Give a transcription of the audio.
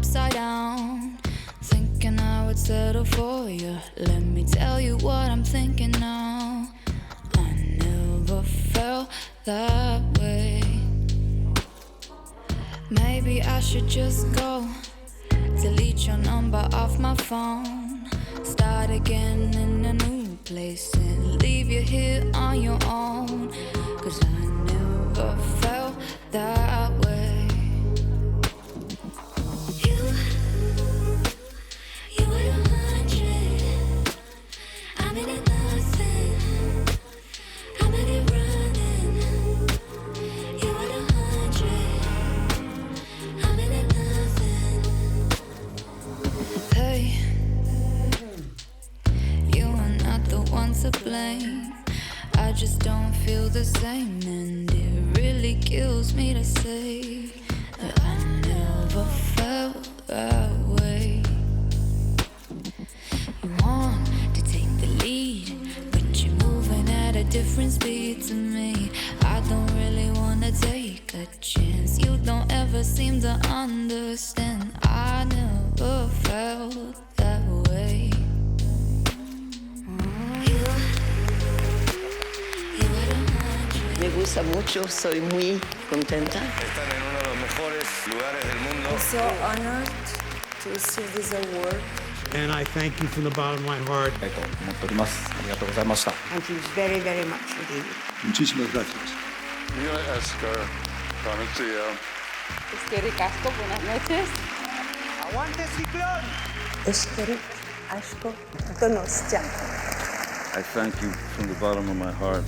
upside down, thinking I would settle for you. Let me tell you what I'm thinking now. I never felt that way. Maybe I should just go, delete your number off my phone, start again in a new place and leave you here on your own. 'Cause I never felt that way. You were 100, I'm in it nothing, I'm in it running. You were 100, I'm in it nothing. Hey, you are not the one to blame. I just don't feel the same, and it really kills me to say that I never felt that way. You want to take the lead, but you're moving at a different speed to me. I don't really wanna take a chance. You don't ever seem to understand. I never felt that way. Me gusta mucho, soy muy contenta. Están en uno de los mejores lugares del mundo. I'm so honored to receive this award. And I thank you from the bottom of my heart. Thank you very, very much indeed. Muchísimas gracias. Mira, Oscar, Panacea. Esquerri Casco, buenas noches. Eşkerik, aşko, donosça. I thank you from the bottom of my heart.